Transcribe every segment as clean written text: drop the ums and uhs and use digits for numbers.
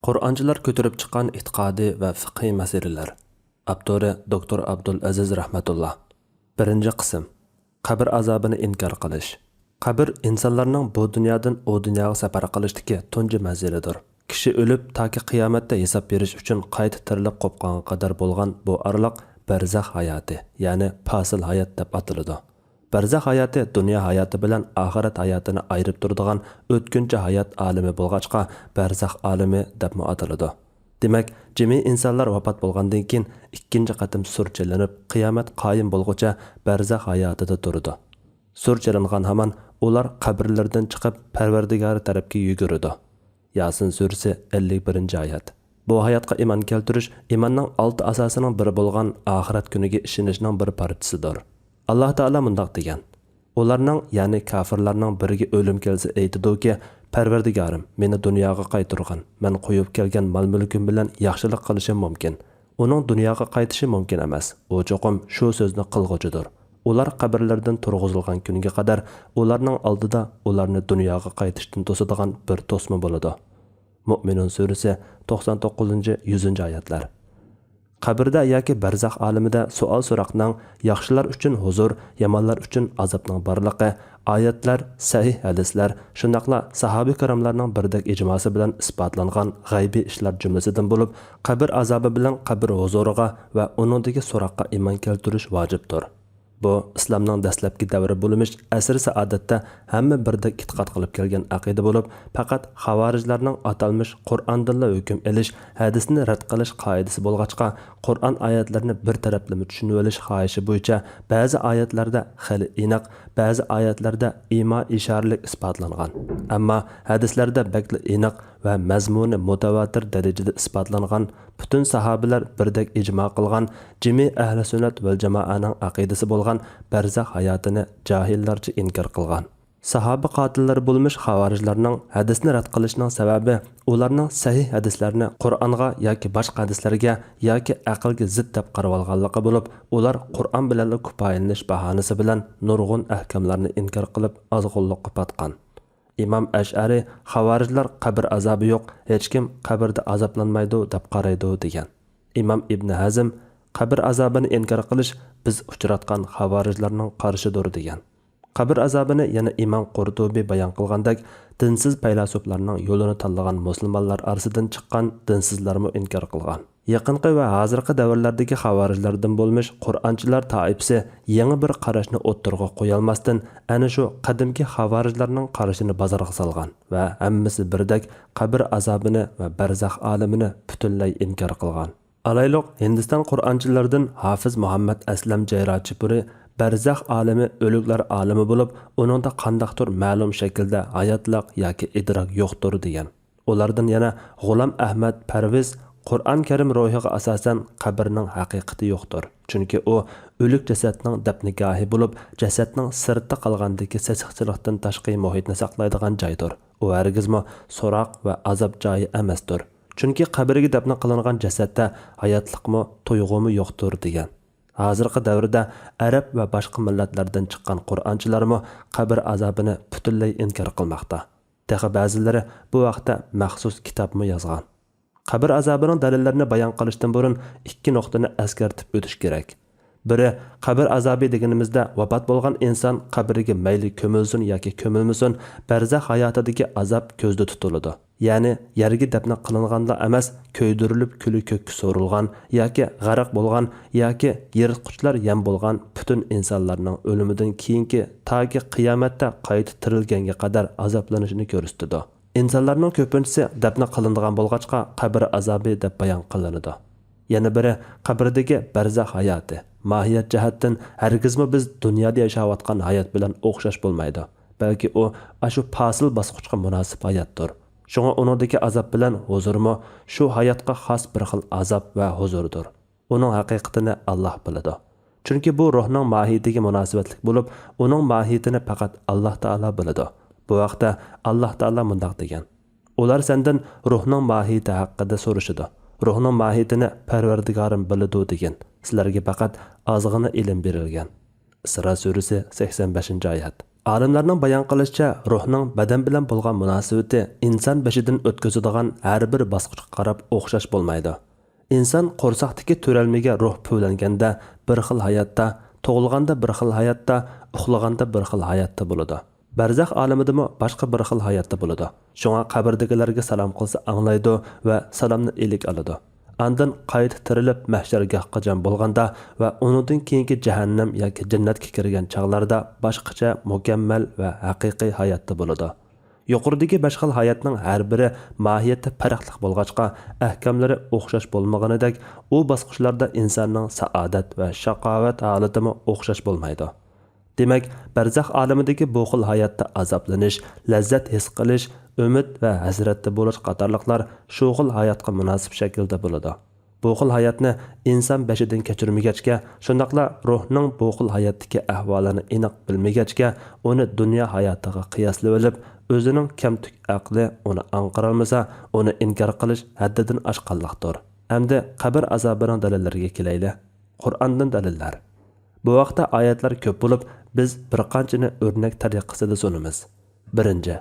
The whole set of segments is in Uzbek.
Qur'onchilar ko'tarib chiqqan e'tiqodiy va fiqhiy masalalar. Avtori Dr. Abdul Aziz rahmatulloh. Birinchi qism. Qabr azobini inkor qilish. Qabr insonlarning bu dunyodan u dunyoga safar qilishdagi tunji manzilidir. Kishi o'lib toki qiyomatda hisob berish uchun qayta tirilib qopqonga qadar bo'lgan bu araliq barzax hayoti, ya'ni fasil hayot deb ataladi. Barzax hayoti dunyo hayoti bilan oxirat hayotini ayirib turadigan o'tkinchi hayot olami bo'lg'achqa barzax olami deb ataladi. Demak, jami insonlar vafot bo'lgandan keyin ikkinchi qatim surchilanib, qiyomat qoyim bo'lguncha barzax hayotida turadi. Surchilangan hamon ular qabrlardan chiqib Parvardigori tarafga yuguradi. Yasin surasi 51-oyat. Bu hayotga iymon keltirish iymonning 6 asosining biri bo'lgan oxirat kuniga ishonishning bir parchasidir. Allah Taala mundaq degan: ularning, ya'ni kafirlarning biriga o'lim kelsa aytidiki, Parvardigorim, meni dunyoga qaytargan. Men qo'yib kelgan mol-mulkim bilan yaxshilik qilishim mumkin. Uning dunyoga qaytishi mumkin emas. U cho'qim shu so'zni qilg'uchidir. Ular qabrlardan turg'izilgan kunga qadar ularning oldida ularni dunyoga qaytishdan to'sadigan bir to'sma bo'ladi. Mu'minun surasi 99-100-oyatlar. Qabrda yoki barzax olamida savol so'roqning yaxshilar uchun huzur, yomonlar uchun azobning borligi, oyatlar, sahih hadislar, shundaqla sahoba kiramlarning birdek ijmosi bilan isbotlangan g'aybiy ishlar jumlasidan bo'lib, qabr azobi bilan qabr huzuriga va uningdagi so'roqqa iymon keltirish vojibdir. Bu islomning dastlabki davri bo'lmish asr saodatda hamma birdek e'tiqod qilib kelgan aqida bo'lib, faqat xavorijlarning atalmish Qur'ondan hukm elish, hadisni rad qilish qoidasi bo'lg'achqa, Qur'on oyatlarini bir taraflama tushunib olish xohishi bo'yicha ba'zi oyatlarda xil aniq, ba'zi oyatlarda imo ishoralik isbotlangan. Ammo hadislarda bakli aniq va mazmuni mutawatir darajada isbotlangan, butun sahobalar birdek ijmo qilgan, jami ahli sunnat va jamoaning aqidasi bo'lgan barzax hayotini jahillarcha inkor qilgan. Sahoba qotillari bo'lmish xavorijlarning hadisni rad qilishining sababi ularning sahih hadislarni Qur'onga yoki boshqa hadislarga yoki aqlga zid deb qarab olganligi bo'lib, ular Qur'on bilan kifoyalanish bahonasi bilan nurg'un ahkamlarni inkor qilib ozg'unlikqa patgan. İmam Ash'ari xavorijlar qabr azobi yo'q, hech kim qabrda azoblanmaydi deb qaraydi degan. İmam Ibn Hazm qabr azobini inkor qilish biz uchratgan xavorijlarning qarshidir degan. Qabr azobini yana İmam Qurtubi bayon qilgandek, dinsiz faylasuflarning yo'lini tanlagan musulmonlar orasidan chiqqan dinsizlarmi inkor qilgan. Yaqinqi va hozirgi davrlardagi xavorijlardan bo'lmish Qur'onchilar toifasi yangi bir qarashni o'ttirg'a qo'ya olmasdan ana shu qadimgi xavorijlarning qarashini bozorga solgan va hammasi birdek qabr azobini va barzax olamini butunlay inkor qilgan. Alayliq Hindiston Qur'onchilaridan Hafiz Muhammad Aslam Jayrachipuri barzax olami o'liklar olami bo'lib, uningda qandaqdir ma'lum shaklda hayotliq yoki idrok yo'qdir degan. Ulardan yana G'ulam Ahmad Parviz Qur'on Karim ro'yiga asosan qabrning haqiqati yo'qdir. Chunki u o'lik jasadning dafnigohi bo'lib, jasadning sirtda qolgandagi sasiqchilikdan tashqi muhitni saqlaydigan joydir. U hargizmi so'roq va azob joyi emasdir. Chunki qabrga dafn qilingan jasadda hayotlikmi, tuyg'umi yo'qdir degan. Hozirgi davrda arab va boshqa millatlardan chiqqan Qur'onchilarmi qabr azobini butunlay inkor qilmoqda. Texi ba'zilari bu vaqtda maxsus kitobmi yozgan. Qabr azobining dalillarini bayon qilishdan burun ikki nuqtani eskartib o'tish kerak. Biri, qabr azobi deganimizda vafot bo'lgan inson qabriga mayli ko'milsin yoki ko'milmasin, barzax hayotidagi azob ko'zda tutiladi. Ya'ni yerga dafn qilinganlar emas, ko'ydirilib kuli ko'kka so'rilgan yoki g'arq bo'lgan yoki yirtqichlar yem bo'lgan butun insonlarning o'limidan keyingi toki qiyomatda qayta tirilganga qadar azoblanishini ko'rsatadi. İnsanlarning ko'pinchisi dafn qilinadigan bo'lg'achqa qabr azobi deb bayon qilinadi. Yana biri qabrdagi barzax hayoti. Mohiyat jihatdan hargizmi biz dunyoda yashayotgan hayot bilan o'xshash bo'lmaydi. Balki u shu fasil bosqichga munosib hayotdir. Shunga uningdagi azob bilan huzurmi shu hayotga xos bir xil azob va huzurdir. Uning haqiqatini Alloh biladi. Chunki bu ruhning mohiyatiga munosabatlik bo'lib, uning mohiyatini faqat Alloh taolo biladi. Bu vaqtda Alloh taolo mundaq degan: ular sendan ruhning mohiyati haqida so'rashadi. Ruhning mohiyatini Parvardigorim biladi degan. Sizlarga faqat ozg'ina ilm berilgan. Isro surasi 85-oyat. Olimlarning bayon qilishicha, ruhning badan bilan bo'lgan munosabati inson beshidan o'tkazadigan har bir bosqichga qarab o'xshash bo'lmaydi. Inson qo'rsaqdagi to'ralmaga ruh puvlanganda bir xil hayotda, tug'ilganda bir xil hayotda, uxlaganda bir xil hayotda bo'ladi. Barzax olamidami boshqa bir xil hayotda bo'ladi. Shunga qabrdagilarga salom qilsa anglaydi va salomni ilik oladi. Andan qayta tirilib mahshargohga jam bo'lganda va undan keyingi jahannam yoki jannatga kirgan chaqlarda boshqacha mukammal va haqiqiy hayotda bo'ladi. Yuqoridagi 5 xil hayotning har biri mohiyati farqli bo'lg'achqa, ahkamlari o'xshash bo'lmaganidek, u bosqichlarda insonning saodat va shaqovat holatimi o'xshash bo'lmaydi. Demak, barzax olamidagi bu xil hayotda azoblanish, lazzat his qilish, umid va hasratda bo'lish qatorliqlar shu xil hayotga munosib shaklda bo'ladi. Bu xil hayotni inson beshidan kechirmagachga, shundaqla ruhning bu xil hayotdagi ahvolini aniq bilmagachga, uni dunyo hayotiga qiyoslab olib, o'zining kamtuk aqli uni anqarolmasa, uni inkor qilish haddidan oshqanliqdir. Hamda qabr azobining dalillariga kelayli. Qur'ondan dalillar. Bu vaqtda oyatlar ko'p bo'lib, biz bir qanchani o'rnak tariqasida sunamiz. Birinchi,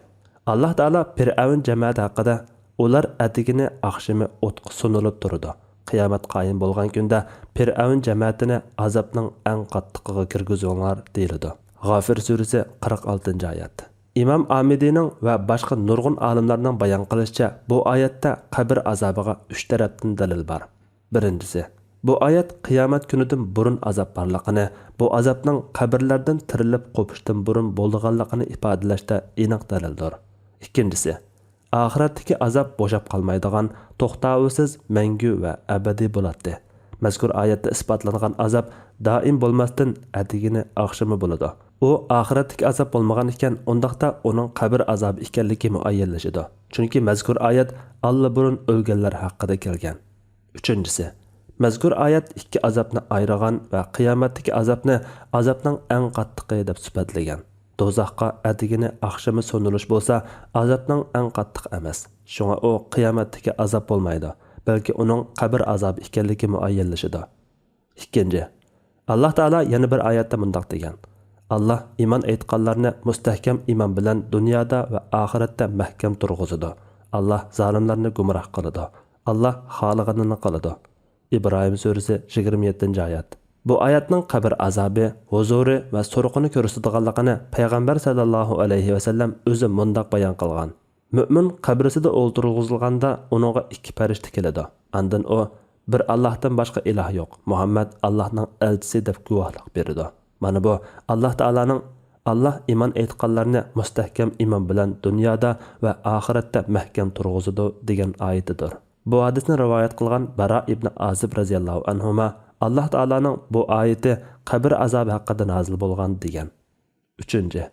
Alloh taolo Fir'avn jamoati haqida ular atigini oqshimi o'tqa sunilib turdi. Qiyomat qoyim bo'lgan kunda Fir'avn jamoatini azobning eng qattiqiga kirgizinglar deyildi. G'ofir surasi 46-oyat. İmam Amidiyning va boshqa nurg'un olimlarning bayon qilishicha, bu oyatda qabr azobiga 3 tarafdan dalil bor. Birinchisi, bu oyat qiyomat kunidan burun azob borligini, bu azobning qabrlardan tirilib qo'pishdan burun bo'lganligini ifodalashda aniq dalildir. Ikkinchisi, oxiratdagi azob bo'shab qolmaydigan, to'xtovsiz, mangu va abadiy bo'ladi. Mazkur oyatda isbotlangan azob doim bo'lmasdan atigini oqshimi bo'ladi. U oxiratdagi azob bo'lmagan ekan, undaqda uning qabr azobi ekanligi muayyanlashadi. Chunki mazkur oyat allaburun o'lganlar haqida kelgan. Uchinchisi, mazkur oyat ikki azobni ayirgan va qiyomatdagi azobning eng qattiqi deb sifatlagan. Do'zaxqa atigini oqshimi so'nilish bo'lsa, azobning eng qattiq emas. Shunga u qiyomatdagi azob bo'lmaydi, balki uning qabr azobi ekanligi muayyanlashadi. Ikkinchi, Alloh taolo yana bir oyatda mundaq degan: Allah iman aytqanlarni mustahkam iman bilan dunyoda va oxiratda mahkam turg'izadi. Allah zolimlarni gumroh qiladi. Allah xohlaganini qiladi. İbrahim surasi 27-oyat. Bu oyatning qabr azobi, huzuri va so'riqini ko'rsatganligini payg'ambar sallallohu alayhi va sallam o'zi mundaq bayon qilgan. Mu'min qabrisida o'ltirg'izilganda uningga ikki farishta keladi. Andan u bir Allohdan boshqa iloh yo'q, Muhammad Allohning elchisi deb guvohlik beradi. Mana bu Alloh taolaning Allah iman aytqanlarni mustahkam iman bilan dunyoda va oxiratda mahkam turg'izadi degan oyatidir. Bu hadisni rivoyat qilgan Bara ibn Azib radhiyallohu anhuma Alloh taolaning bu oyati qabr azobi haqida nozil bo'lgan degan. Uchinchi,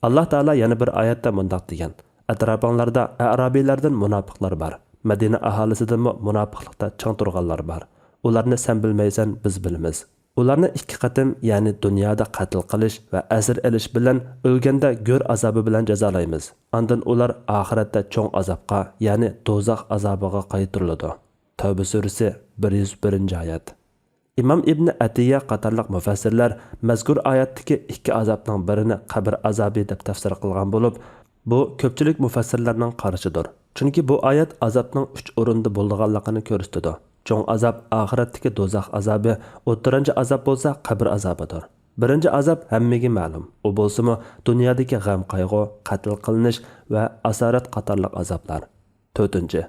Alloh taolo yana bir oyatda mundaq degan: Atrofinglarda arabiylardan munofiqlar bor. Madina aholisidan munofiqlikda chang turganlar bor. Ularni sen bilmaysan, biz bilamiz. Ularni ikki qatim, ya'ni dunyoda qatl qilish va asir elish bilan o'lganda go'r azobi bilan jazolaymiz. Ondan ular oxiratda cho'ng azobga, ya'ni do'zax azobiga qaytariladi. Tavba surasi 101-oyat. İmam İbn Atiyya qatorliq mufassirlar mazkur oyatdagi ikki azobning birini qabr azobi deb tafsir qilgan bo'lib, bu ko'pchilik mufassirlarning qarashidir. Chunki bu oyat azobning 3 o'rinda bo'lganligini ko'rsatadi. Cho'ng azob oxiratdagi do'zax azobi, o'ttirinchi azob bo'lsa qabr azobidir. Birinchi azob hammaga ma'lum. U bo'lsa-mu dunyodagi g'am qayg'u, qatl qilinish va asorat qatorliq azoblar. To'rtinchi,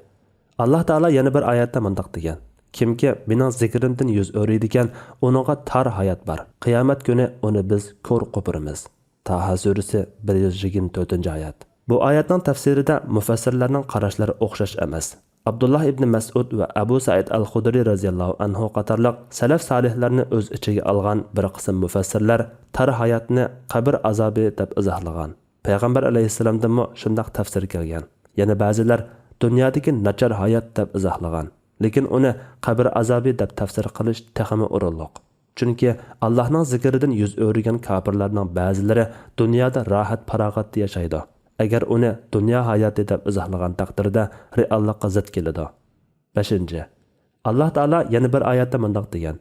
Alloh taolo yana bir oyatda mundaq degan: Kimki mening zikrimdan yuz o'riydigan, uningga tar hayot bor. Qiyomat kuni uni biz ko'r qo'piramiz. Taha surasi 124-oyat. Bu oyatning tafsirida mufassirlarning qarashlari o'xshash emas. Abdullah ibn Mas'ud va Abu Sa'id al-Khudri radhiyallohu anhu qatorliq salaf solihlarni o'z ichiga olgan bir qism mufassirlar tar hayotni qabr azobi deb izohlagan. Payg'ambar alayhissalomdan shunday tafsir kelgan. Yana ba'zilar dunyodagi nachar hayot deb izohlagan. Lekin uni qabr azobi deb tafsir qilish texmi o'rinliq. Chunki Allohning zikridan yuz o'rgan kofirlarning ba'zilari dunyoda rohat farog'atda yashaydi. Agar uni dunyo hayoti deb izohlagan taqdirda reallikqa zid keladi. 5. Alloh taolo yana bir oyatda mundaq degan: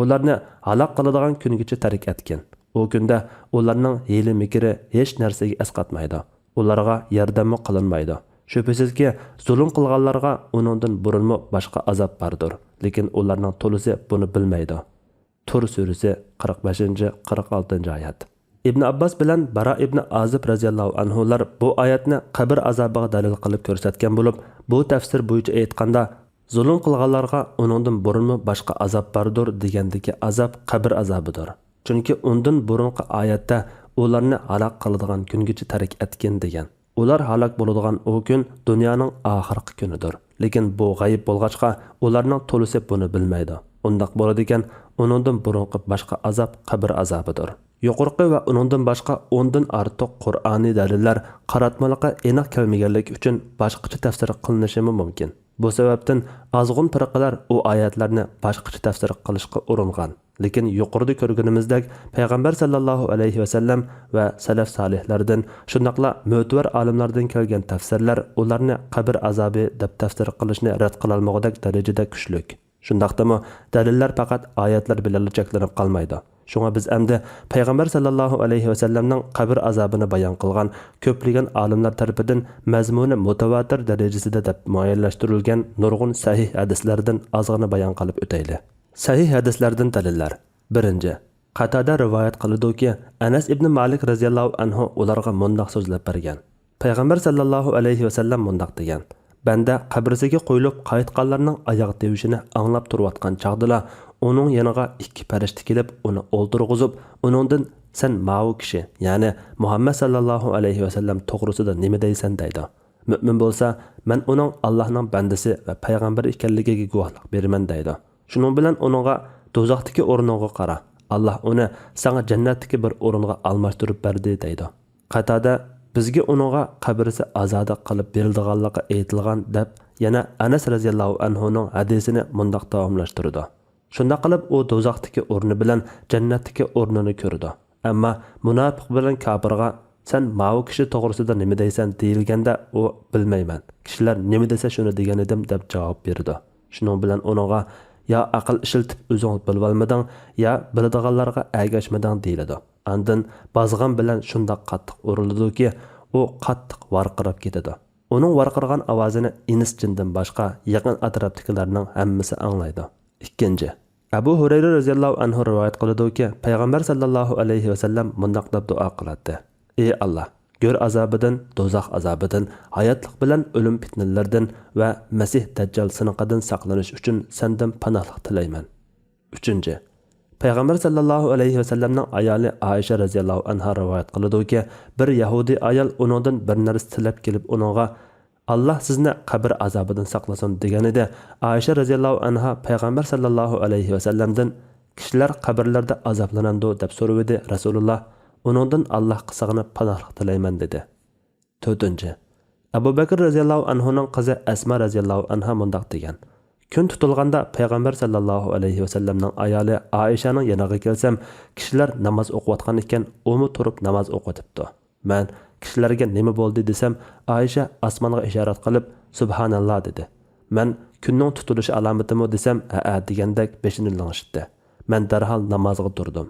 Ularni halok qiladigan kungacha tark etgan. u kunda ularning hiyla mikri hech narsaga asqatmaydi, ularga yordam qilinmaydi. Shubhasizki, zulm qilganlarga uningdan burunmi boshqa azob bordir, lekin ularning to'lisi buni bilmaydi. Tur surasi 45-46 oyat. İbn Abbas bilan Bara ibn Azib radhiyallohu anhular bu oyatni qabr azobiga dalil qilib ko'rsatgan bo'lib, bu tafsir bo'yicha aytganda zulm qilganlarga uningdan burunmi boshqa azob bordir degandagi azob qabr azobidir. Chunki undan burunqi oyatda ularni halok qiladigan kungacha tark etgan degan. Ular halok bo'ladigan o kun dunyoning oxirgi kunidir. Lekin bu g'ayib bo'lg'achqa ularning to'lisi buni bilmaydi. Undaq bo'ladi ekan, uningdan burunqi boshqa azob qabr azobidir. Yuqorqi va uningdan boshqa 10 dan ortiq Qur'oniy dalillar qaratmaliqqa aniq kelmaganligi uchun boshqacha tafsir qilinishi mumkin. Bu sababdan azg'un firqalar u oyatlarni boshqacha tafsir qilishga uringan. Lekin yuqorida ko'rganimizdek payg'ambar sallallohu alayhi va sallam va salaf solihlardan shundaqla mo'tvar olimlardan kelgan tafsirlar ularni qabr azobi deb tafsir qilishni rad qila olmagudak darajada kuchlik. Shundaqdami dalillar faqat oyatlar bilan cheklanib qolmaydi. Shunga biz endi payg'ambar sallallohu alayhi va sallamning qabr azobini bayon qilgan ko'plagan olimlar tarafidan mazmuni mutawatir darajasida deb muayyanlashtirilgan nurg'un sahih hadislardan ozg'ina bayon qilib o'taylik. Sahih hadislardan dalillar. 1. Qatada rivoyat qiladi-ki, Anas ibn Malik radhiyallohu anhu ularga mundaq so'zlab bergan. Payg'ambar sallallohu alayhi va sallam mundaq degan: Banda qabrisiga qo'yilib qaytganlarning oyoq tevishini anglab turayotgan chaqdila uning yoniga ikki farishta kelib uni o'ldirg'izib, uningdan sen ma'u kishi, ya'ni Muhammad sallallohu alayhi va sallam to'g'risida nima deysan deydi. Mu'min bo'lsa, men uning Allohning bandasi va payg'ambar ekanligiga guvohlik beraman deydi. Shuning bilan uningga do'zaxdagi o'rniga qara. Alloh uni sana jannatdagi bir o'ringa almashtirib berdi deydi. Qatada bizga uningga qabrisi azoda qilib berilganligi aytilgan deb yana Anas radhiyallohu anhuning hadisini mundaq davomlashtirdi. Shunda qilib u do'zaxdagi o'rni bilan jannatdagi o'rnini ko'rdi. Ammo munofiq bilan kofirga sen ma'u kishi to'g'risida nima deysan deyilganda u bilmayman. Kishilar nima desa shuni degan edim deb javob berdi. Shuning bilan uningga ya aql ishiltib o'zing bilib olmading, ya biladiganlarga agashmading deyiladi. Andin bazg'an bilan shunda qattiq urildi-ki, u qattiq varqirab ketadi. Uning varqirgan ovozini inis jindan boshqa yaqin atrofdagilarning hammasi anglaydi. 2. Abu Hurayra radhiyallohu anhu rivoyat qiladi-ki, payg'ambar sallallohu alayhi va sallam mundaq deb duo qiladi: Ey Allah, gör azobidan, do'zax azobidan, hayotlik bilan o'lim fitnalaridan va Masih Dajjal siniqidan saqlanish uchun sendan panohlik tilayman. 3. Payg'ambar sallallohu alayhi va sallamning ayoli Aisha radhiyallohu anha rivoyat qiladi-ki, bir yahudi ayol uningdan bir narsa tilab kelib uningga Allah sizni qabr azobidan saqlasin deganida, Aisha radhiyallohu anha payg'ambar sallallohu alayhi va sallamdan kishilar qabrlarda azoblanadi deb so'radi. Rasululloh uningdan Alloh qisag'ini panohlik tilayman dedi. 4. Abu Bakr radhiyallohu anhuning qizi Asma radhiyallohu anha mundaq degan: Kun tutilganda payg'ambar sallallohu alayhi va sallamning ayoli Aishaning yoniga kelsam, kishilar namoz o'qiyotgan ekan, u turib namoz o'qitibdi. Men kishilarga nima bo'ldi desam, Aisha osmonga ishorat qilib subhanalloh dedi. Men kunning tutilishi alomatimi desam, ha degandek beshini lang'ishdi. Men darhol namozga turdim.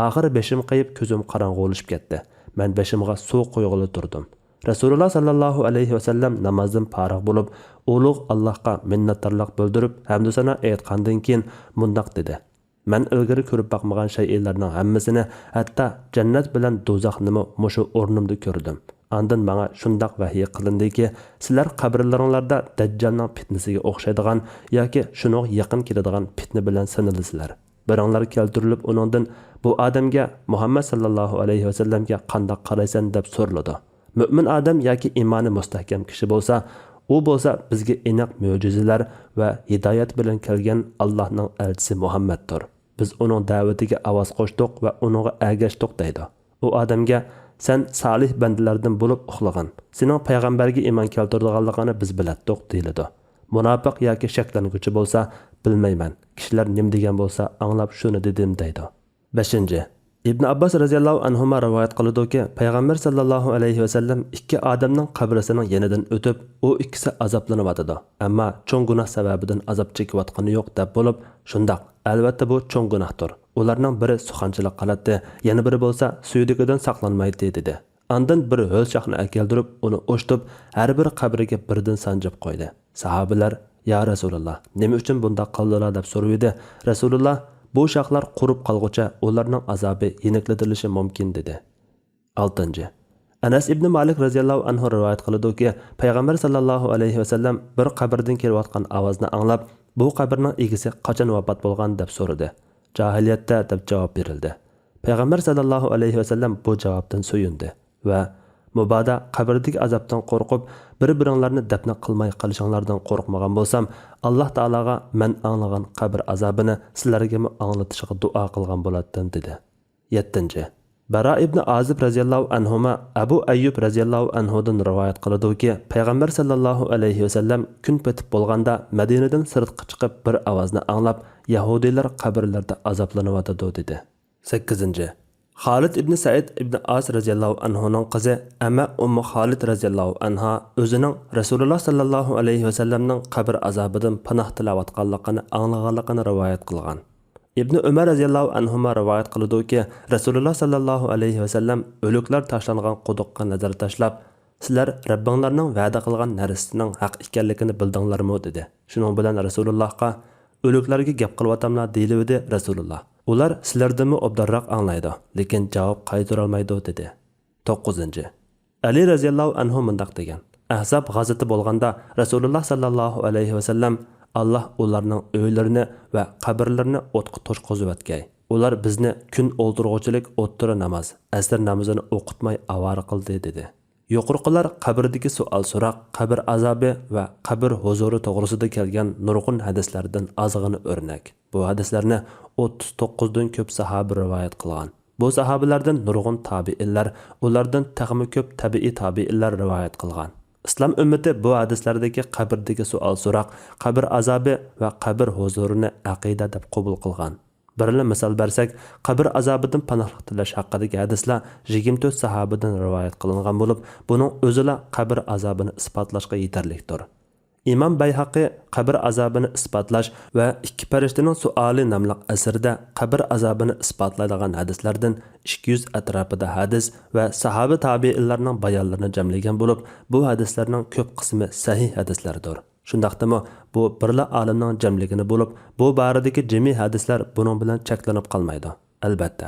Oxiri beshim qayib ko'zim qorong'ulashib ketdi. Men beshimga suv qo'yg'ili turdim. Rasululloh sallallohu alayhi va sallam namozdan farigʼ bo'lib, ulug' Allohga minnatdorlik bildirib, hamd sana aytgandan keyin mundaq dedi: Men ilgari ko'rib boqmagan shaylarning hammasini, hatto jannat bilan do'zaxni mushu o'rnimda ko'rdim. Andan menga shundaq vahiy qilindiki, sizlar qabrlaringlarda Dajjalning fitnasiga o'xshaydigan yoki shunga yaqin keladigan fitna bilan sinilisizlar. Biringlar keltirilib uningdan bu odamga Muhammad sallallohu alayhi va sallamga qanday qaraysan deb so'raladi. Mu'min odam yoki iymoni mustahkam kishi bo'lsa, u bo'lsa bizga aniq mo'jizalar va hidoyat bilan kelgan Allohning elchisi Muhammaddir. Biz uning da'vatiga ovoz qo'shdik va unga ergashdik deydi. U odamga sen solih bandalardan bo'lib uxlagan, sening payg'ambarga iymon keltirganligini biz bilatdik deyiladi. Munofiq yoki shaklanguvchi bo'lsa, bilmayman. Kishilar nim degan bo'lsa, anglab shuni dedim deydi. 5. İbn Abbas radhiyallohu anhuma rivoyat qiladi-ki, payg'ambar sallallohu alayhi va sallam ikki odamning qabrisining yonidan o'tib, u ikkisi azoblanyotdi. Ammo cho'ng gunoh sababidan azob chekayotgani yo'q deb bo'lib, shundaq, albatta bu cho'ng gunohdir. Ularning biri suxanchilik qiladi, yana biri bo'lsa suydikidan saqlanmaydi dedi. Andan bir o'lchaqni akeldirib, uni o'shtib, har bir qabriga birdan sanjib qo'ydi. Sahobalar: "Ya Rasululloh, nima uchun bunda qildilar?" deb so'raydi. Rasululloh: "Bu shaqlar qurib qolguncha ularning azobi yeniklitilishi mumkin" dedi. 6. Anas ibn Malik radhiyallohu anhu rivoyat qiladi-ki, payg'ambar sallallohu alayhi vasallam bir qabrdan kelayotgan ovozni anglab, "Bu qabrning egasi qachon vafot bo'lgan?" deb so'radi. "Jahiliyatda" deb javob berildi. Payg'ambar sallallohu alayhi vasallam bu javobdan suyundi va "Mubodo qabrdagi azobdan qo'rqib, bir-biringlarni dafn qilmay qolishinglardan qo'rqmagan bo'lsam, Alloh taologa men anglagan qabr azobini sizlarga anglatishiga duo qilgan bo'lardim" dedi. 7. Bara ibn Azib radhiyallohu anhuma Abu Ayyub radhiyallohu anhudan rivoyat qiladi-ki, payg'ambar sallallohu alayhi vasallam kun petib bo'lganda Madinadan sirtqa chiqib bir ovozni anglab, Yahudiylar qabrlarda azoblanyotdi dedi. 8. Xolid ibn Said ibn As radhiyallohu anhuning qizi Amma Ummu Xolid radhiyallohu anha o'zining Rasululloh sallallohu alayhi vasallamning qabr azobidan panoh tilayotganligini anglaganligini rivoyat qilgan. Ibn Umar radhiyallohu anhuma rivoyat qiladi-ki, Rasululloh sallallohu alayhi vasallam o'liklar tashlangan quduqqa nazar tashlab, "Sizlar Rabbinglarning va'da qilgan narsasining haq ekanligini bildinglarmi?" dedi. Shuning bilan Rasulullohga "O'liklarga gap qilyapamlar" deyildi. Rasululloh: "Ular sizlardanmi obdarroq anglaydi, lekin javob qaytara olmaydi" dedi. 9. Ali radhiyallohu anhu mundaq degan: Ahzab g'azoti bo'lganda Rasululloh sallallohu alayhi vasallam Allah ularning uylarini va qabrlarini o'tqa to'shqizib o'tgay. Ular bizni kun o'ldirg'uchilik o'ttira namoz, asr namozini o'qitmay avara qildi dedi. Yuqorqilar qabrdagi savol so'roq, qabr azobi va qabr huzuri to'g'risida kelgan nurg'un hadislardan ozg'ini o'rnak. Bu hadislarni 39 dan ko'p sahoba rivoyat qilgan. Bu sahobalardan nurg'un tabiinlar, ulardan taqmi ko'p tabiiy tabiinlar rivoyat qilgan. İslam ümmeti bu hadislardagi qabrdagi savol so'roq, qabr azobi va qabr huzurini aqida deb qabul qilgan. Birli misol bersak, qabr azobidan panohlik tilash haqidagi hadislar 24 sahobadan rivoyat qilingan bo'lib, buning o'zila qabr azobini isbotlashga yetarlikdir. İmam Bayhaqi qabr azobini isbotlash va ikki farishtaning suoli nomli asrida qabr azobini isbotlaydigan hadislardan 200 atrofida hadis va sahoba tabiinlarning bayonlarini jamlagan bo'lib, bu hadislarning ko'p qismi sahih hadislardir. Shundaqdimi, bu birla olimning jamligini bo'lib, bu boradagi jami hadislar buning bilan cheklanib qolmaydi. Albatta.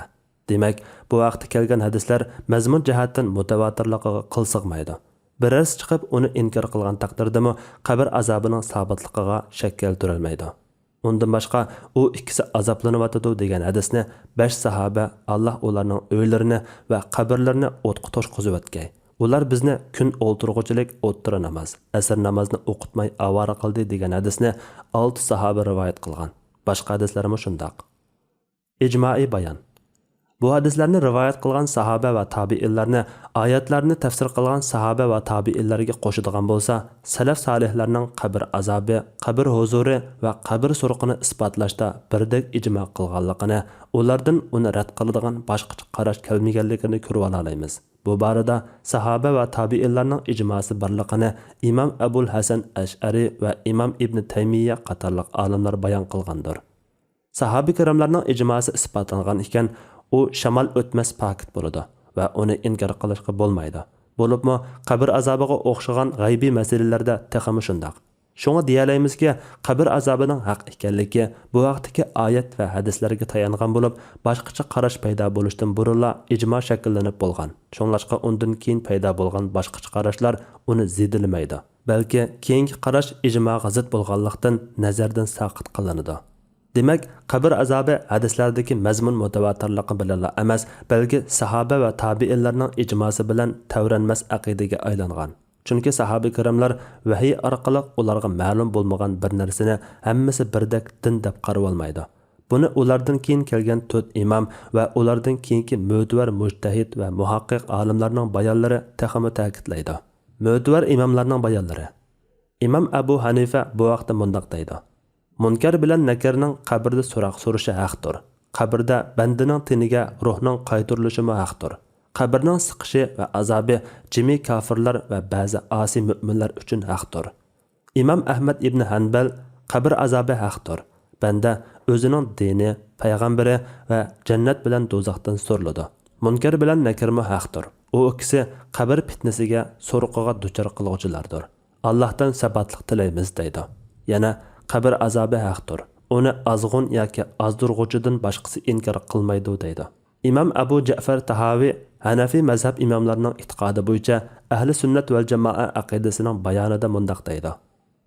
Demak, bu vaqtda kelgan hadislar mazmun jihatdan mutawatirligiga qilsig'maydi. Birаз chiqib uni inkor qilgan taqdirdami qabr azobining sabitligiga shak keltirilmaydi. Undan boshqa u ikkisi azoblanyotdi degan hadisni 5 sahoba Alloh ularning uylarini va qabrlarini o'tqa to'shqizib o'tgay. Ular bizni kun o'ltirg'uchilik o'ttira namoz, asr namozni o'qitmay avara qildi degan hadisni 6 sahoba rivoyat qilgan. Boshqa hadislarmi shundoq. Ijmoiy bayon. Bu hadislarni rivoyat qilgan sahoba va tabiinlarni, oyatlarni tafsir qilgan sahoba va tabiinlarga qo'shadigan bo'lsa, salaf solihlarning qabr azobi, qabr huzuri va qabr surqini isbotlashda birdek ijmo qilganligini, ulardan uni rad qiladigan boshqa qarash kelmaganligini ko'rib olamiz. Bu borada sahoba va tabiinlarning ijmosi borligini Imom Abul Hasan Ash'ari va Imom Ibn Taymiyya qatorliq olimlar bayon qilgandir. Sahoba kiramlarning ijmosi isbotlangan ekan, u shamol o'tmas paket bo'ladi va uni inkor qilishga bo'lmaydi. Bo'libmi, qabr azobiga o'xshagan g'aybiy masalalarda taxmi shundoq. Shunga deyalaymiz-ki, qabr azobining haq ekanligi bu vaqtdagi oyat va hadislarga tayangan bo'lib, boshqacha qarash paydo bo'lishdan burunla ijmo shakllanib bo'lgan. Shunlashqa undan keyin paydo bo'lgan boshqacha qarashlar uni zidilmaydi. Balki keyingi qarash ijmoga zid bo'lganlikdan nazardan saqit qilinadi. Demak, qabr azobi hadislardagi mazmun mutawatirligi bilan emas, balki sahoba va tabiinlarning ijmosi bilan tavranmas aqidaga aylangan. Chunki sahoba kiramlar vahiy orqali ularga ma'lum bo'lmagan bir narsani hammasi birdek din deb qarab olmaydi. Buni ulardan keyin kelgan 4 imom va ulardan keyingi mo'tvar mujtahid va muhaqqiq olimlarning bayonlari taxmi ta'kidlaydi. Mo'tvar imomlarning bayonlari. Imom Abu Hanifa bu vaqtda mundaq deydi: Munkar bilan nakarning qabrda so'roq so'rashi haqdir. Qabrda bandining tiniga ruhning qaytarilishi haqdir. Qabrning siqishi va azobi jimi kofirlar va ba'zi asi mu'minlar uchun haqdir. Imom Ahmad ibn Hanbal qabr azobi haqdir. Banda o'zining dini, payg'ambari va jannat bilan do'zaxdan so'riladi. Munkar bilan nakirmi haqdir. U ikisi qabr fitnasiga, so'riqiga duchor qiluvchilardir. Allohdan sabatliq tilaymiz deydi. Yana qabr azobi haqdir. Uni azg'un yoki azdurg'uchidan boshqasi inkor qilmaydi deydi. İmam Abu Ja'far Tahavi Hanafi mazhab imamlarining e'tiqodi bo'yicha ahli sunnat val jamoa aqidasining bayonida mundaq deydi.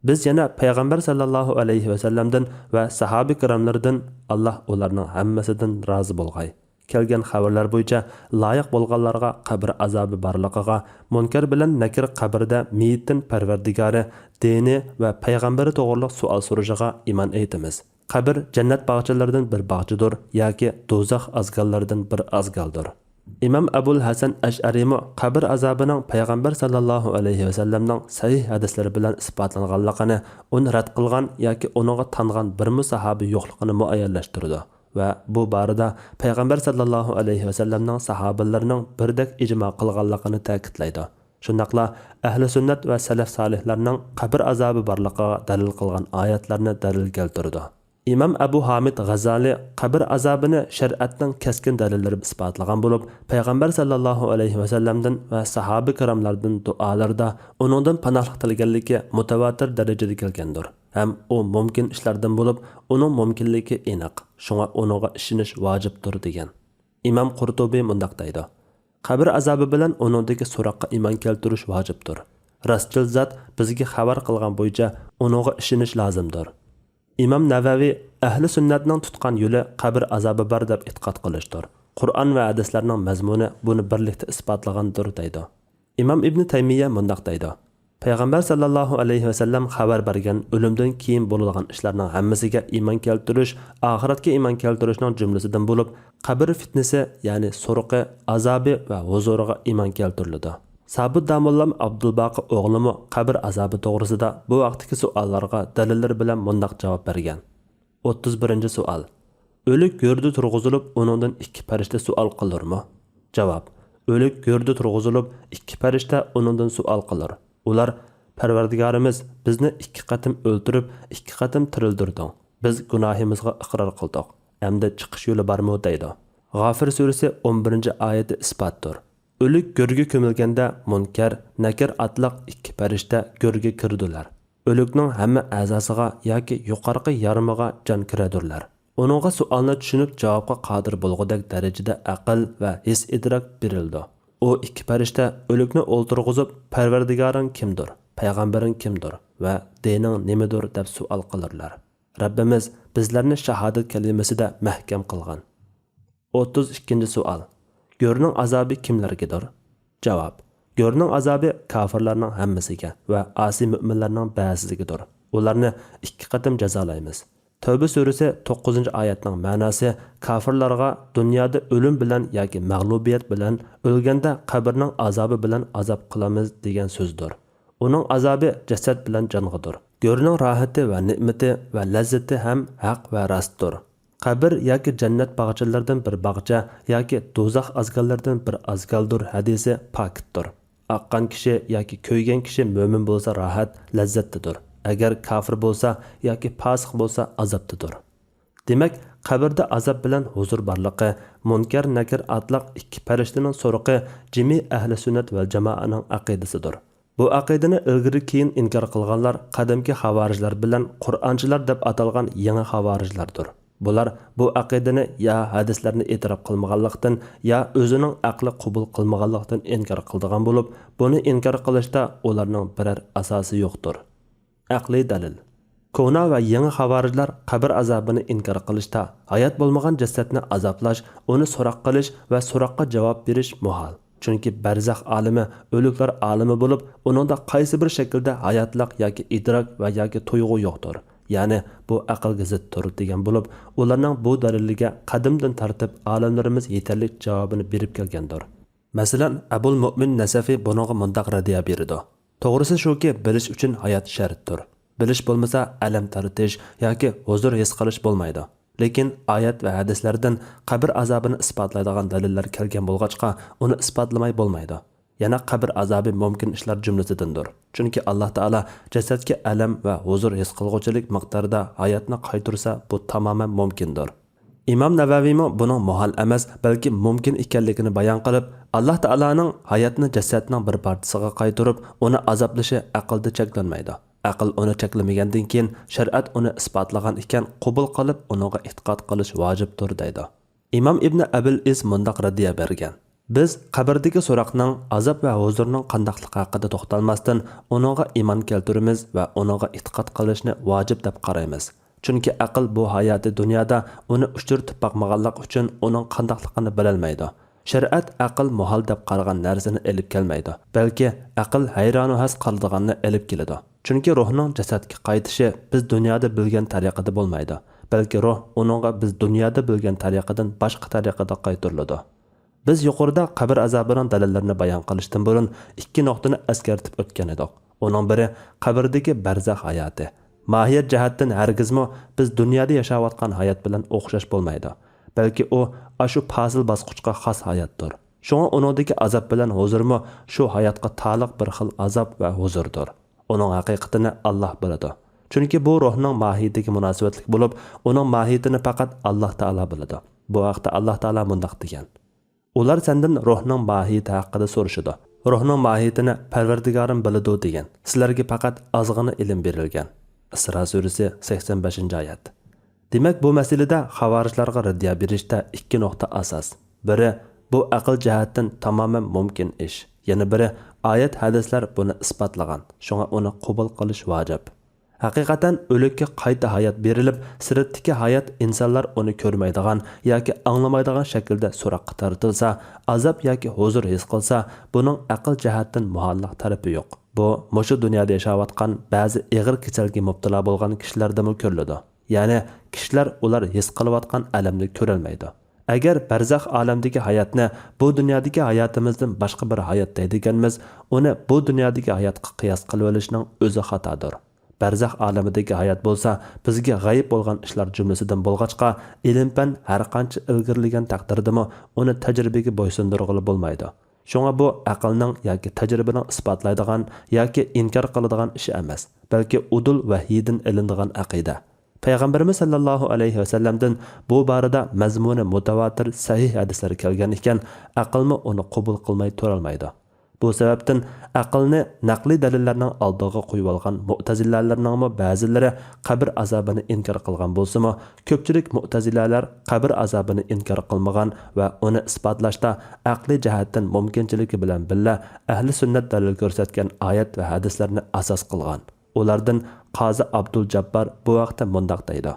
Biz yana payg'ambar sallallohu alayhi va sallamdan va sahoba kiramlardan Alloh ularning hammasidan rozi bo'lg'ay. Kelgan xabarlar bo'yicha loyiq bo'lganlarga qabr azobi borligiga, munkar bilan nakir qabrda meyitdan parvardigori, dini va payg'ambari to'g'riliq savol so'rashiga iymon etamiz. Qabr jannat bog'chalaridan bir bog'chidir yoki do'zax azgallaridan bir azgaldir. İmam Abul Hasan Ash'ariymi qabr azobining payg'ambar sallallohu alayhi va sallamning sahih hadislari bilan isbotlanganligini, uni rad qilgan yoki uniga tangan bir sahoba yo'qligini muayyanlashtirdi va bu borada payg'ambar sallallohu alayhi va sallamning sahobalarining birdek ijmo qilganligini ta'kidlaydi. Shundaqla ahli sunnat va salaf solihlarning qabr azobi borligiga dalil qilgan oyatlarni dalil keltirdi. İmam Abu Hamid G'azali qabr azobini shariatning kaskin dalillari isbotlagan bo'lib, payg'ambar sallallohu alayhi va sallamdan va sahoba kiramlardan duolarda uningdan panohlik tilganligi mutawatir darajada kelgandir. Ham u mumkin ishlardan bo'lib, uning mumkinligi aniq. Shunga uninga ishonish vojibdir degan. İmam Qurtubi mundaq deydi: Qabr azobi bilan uningdagi so'roqqa iymon keltirish vojibdir. Rastchil zot bizga xabar qilgan bo'yicha uninga ishonish lozimdir. İmam Navavi ahli sunnatning tutgan yo'li qabr azobi bor deb e'tiqod qilishdir. Qur'on va hadislarning mazmuni buni birlikda isbotlagandir deydi. İmam Ibn Taymiya mundaq deydi: Payg'ambar sallallohu alayhi va sallam xabar bergan o'limdan keyin bo'ladigan ishlarning hammasiga iymon keltirish, oxiratga iymon keltirishning jumlasidan bo'lib, qabr fitnasi, ya'ni so'riqi, azobi va huzuriga iymon keltiriladi. Sabit Damullam Abdulbaqi o'g'limi qabr azobi to'g'risida bu vaqtdagi savollarga dalillar bilan mundaq javob bergan. 31-savol. O'lik go'rda turg'izilib, uningdan ikki farishta savol qilarmi? Javob. O'lik go'rda turg'izilib, ikki farishta uningdan savol qilar. Ular: Parvardigorimiz, bizni ikki qatim o'ltirib, ikki qatim tirildirding. Biz gunohimizga iqror qildik. Endi chiqish yo'li bormi deydi. G'ofir surasi 11-oyati isbotdir. O'lik go'rga ko'milganda munkar, nakir atliq ikki farishta go'rga kirdilar. O'likning hamma a'zosiga yoki yuqorqi yarmiga jon kiradirlar. Uningga savolni tushunib javobga qodir bo'lgudek darajada aql va his idrok berildi. O ikki farishta o'likni o'ltirg'izib, Parvardigoring kimdir, payg'ambaring kimdir va dining nimadir deb savol qilirlar. Rabbimiz bizlarni shahodat kalimasida mahkam qilgan. 32-savol. Go'rning azobi kimlargadir? Javob. Go'rning azobi kofirlarning hammasiga va asiy mu'minlarning ba'zisigadir. Ularni ikki qatim jazolaymiz. Tavba surasi 9-oyatning ma'nosi kofirlarga dunyoda o'lim bilan yoki mag'lubiyat bilan, o'lganda qabrning azobi bilan azob qilamiz degan so'zdir. Uning azobi jasad bilan jong'idir. Go'rning rohati va ne'mati va lazzati ham haq va rostdir. Qabr yoki jannat bog'chalaridan bir bog'cha yoki do'zax azgallaridan bir azgaldir hadisi pokitdir. Aqqan kishi yoki ko'ygan kishi mo'min bo'lsa rohat, lazzatlidir. Agar kafir bo'lsa yoki fasiq bo'lsa azobdadir. Demak, qabrda azob bilan huzur borligi, munkar nakir atliq ikki farishtaning so'riqi jami ahli sunnat va jamoaning aqidasidir. Bu aqidani ilgari keyin inkor qilganlar qadimki xavorijlar bilan Qur'onchilar deb atalgan yangi xavorijlardir. Bular bu aqidani ya hadislarni e'tirof qilmaganlikdan ya o'zining aqli qabul qilmaganlikdan inkor qildigan bo'lib, buni inkor qilishda ularning biror asosi yo'qdir. Aqliy dalil. Ko'na va yangi xavorijlar qabr azobini inkor qilishda hayot bo'lmagan jasadni azoblash, uni so'roq qilish va so'roqqa javob berish muhal. Chunki barzax olimi o'liklar olimi bo'lib, uningda qaysi bir shaklda hayotliq yoki idrok va yoki tuyg'u yo'qdir. Ya'ni bu aqlga ziddir degan bo'lib, ularning bu daliliga qadimdan tartib olimlarimiz yetarli javobini berib kelgandir. Masalan, Abul Mu'min Nasafi buningga mundaq radiya berdi. To'g'risi shuki, bilish uchun hayot shartdir. Bilish bo'lmasa, alam tartish yoki huzur his qilish bo'lmaydi. Lekin oyat va hadislardan qabr azobini isbotlaydigan dalillar kelgan bo'lg'achqa, uni isbotlamay bo'lmaydi. Yana qabr azobi mumkin ishlar jumlasidandir. Chunki Alloh taolo jasadga alam va huzur his qilg'uchilik miqdorida hayotni qaytarsa, bu tamoman mumkindir. İmam Navaviy buning muhal emas, balki mumkin ekanligini bayon qilib, Alloh taolaning hayotni jasadning bir partisiga qaytarib, uni azoblashi aqlda cheklanmaydi. Aql uni cheklamagandan keyin shariat uni isbotlagan ekan, qabul qilib, uniga e'tiqod qilish vojibdir deydi. İmam İbn Abil Iz mundaq radiya bergan. Biz qabrdagi so'roqning azob va huzurning qandaqligi haqida to'xtalmasdan, uniga iymon keltiramiz va uniga e'tiqod qilishni vojib deb qaraymiz. Chunki aql bu hayoti dunyoda uni uchirtib boqmaganlik uchun uning qandaqligini bilolmaydi. Shariat aql muhal deb qaragan narsani elib kelmaydi, balki aql hayron has qoldiganni elib keladi. Chunki ruhning jasadga qaytishi biz dunyoda bilgan tariqada bo'lmaydi, balki ruh uningga biz dunyoda bilgan tariqadan boshqa tariqada qaytariladi. Biz yuqorida qabr azobining dalillarini bayon qilishdan burun ikki nuqtani eskartib o'tgan edik. Uning biri qabrdagi barzax hayoti. Mahiyat jihatdan hargizmi biz dunyoda yashayotgan hayot bilan o'xshash bo'lmaydi. Balki u shu fasil bosqichga xos hayotdir. Shunga uningdagi azob bilan huzurmi shu hayotga taalluq bir xil azob va huzurdir. Uning haqiqatini Alloh biladi. Chunki bu ruhning mohiyatiga munosabatlik bo'lib, uning mohiyatini faqat Alloh taolo biladi. Bu vaqtda Alloh taolo mundaq degan: Ular sendan ruhning mohiyati haqida so'rashadi. Ruhning mohiyatini Parvardigorim biladi degan. Sizlarga faqat ozg'ina ilm berilgan. Isro surasi 85-oyat. Demak, bu masalada xavorijlarga raddiya berishda ikki nuqta asos. Biri, bu aql jihatdan tamoman mumkin ish. Yana biri, oyat hadislar buni isbotlagan. Shunga uni qabul qilish vojib. Haqiqatan o'likka qayta hayot berilib, siratdagi hayot insonlar uni ko'rmaydigan yoki anglamaydigan shaklda so'roqqa tortilsa, azob yoki huzur his qilsa, buning aql jihatdan muhalliq tarafi yo'q. Bu mushu dunyoda yashayotgan ba'zi ig'ir kasalga mubtalo bo'lgan kishilarda ko'riladi. Ya'ni kishilar ular his qilayotgan alamni ko'rolmaydi. Agar barzax olamdagi hayotni bu dunyodagi hayotimizdan boshqa bir hayot deydiganmiz, uni bu dunyodagi hayotga qiyos qilib olishning o'zi xatodir. Barzax olamidagi hayot bo'lsa, bizga g'ayib bo'lgan ishlar jumlasidan bo'lg'achqa, ilm-fan har qancha ilgirlagan taqdirdami uni tajribaga bo'ysundirg'ili bo'lmaydi. Shunga bu aqlning yoki tajribaning isbotlaydigan yoki inkor qiladigan ishi emas, balki udul vahiydan ilinadigan aqida. Payg'ambarimiz sallallohu alayhi vasallamdan bu borada mazmuni mutawatir sahih hadislar kelgan ekan, aqlmi uni qabul qilmay turolmaydi. Bu sababdan aqlni naqli dalillarning oldiga qo'yib olgan mu'tazilalarning ba'zilari qabr azobini inkor qilgan bo'lsa-mu, ko'pchilik mu'tazilalar qabr azobini inkor qilmagan va uni isbotlashda aqli jihatdan mumkinchiligi bilan billa ahli sunnat dalil ko'rsatgan oyat va hadislarni asos qilgan. Ulardan Qozi Abdul Jabbar bu vaqtda mundaq deydi: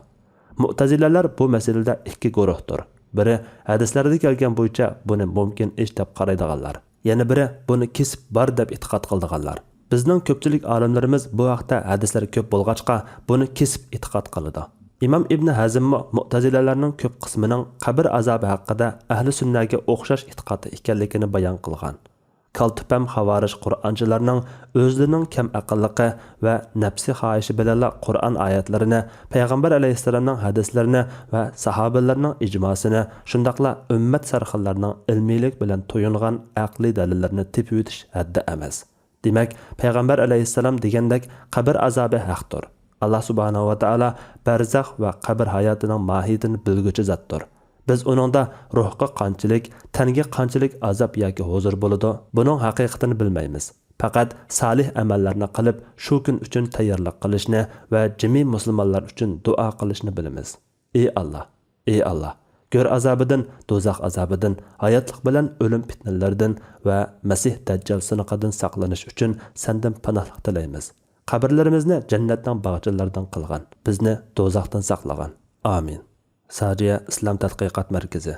Mu'tazilalar bu masalada ikki guruhdir. Biri hadislarda kelgan bo'yicha buni mumkin ish deb qaraydiganlar. Yana biri buni kesib bor deb e'tiqod qildiganlar. Bizning ko'pchilik olimlarimiz bu vaqtda hadislar ko'p bo'lg'achqa buni kesib e'tiqod qiladi. İmam İbn Hazm mu'tazilalarning ko'p qismining qabr azobi haqida ahli sunnaga o'xshash e'tiqodi ekanligini bayon qilgan. Kaltipam xavarij Qur'onchilarning o'zlarining kam aqlligi va nafsi xohishi bilan Qur'on oyatlarini, payg'ambar alayhisolamning hadislarini va sahobalarning ijmosini, shundaqla ummat sarxillarining ilmiylik bilan to'yingan aqli dalillarni tepib o'tish haddi emas. Demak, payg'ambar alayhisolam degandek qabr azobi haqdir. Allah subhanahu va taolo barzax va qabr hayotining mohiyatini bilguchi zotdir. Biz uningda ruhga qanchalik, tanga qanchalik azob yoki huzur bo'ladi, buning haqiqatini bilmaymiz. Faqat salih amallarni qilib, shu kun uchun tayyorlik qilishni va jami musulmonlar uchun duo qilishni bilamiz. Ey Allah, ey Allah, ko'r azobidan, do'zax azobidan, hayotlik bilan o'lim fitnalaridan va Masih Dajjal sinoqidan saqlanish uchun sendan panohlik tilaymiz. Qabrlarimizni jannatning bog'chalaridan qilgan, bizni do'zaxdan saqlagan. Amin. Sajiya Islom tadqiqot markazi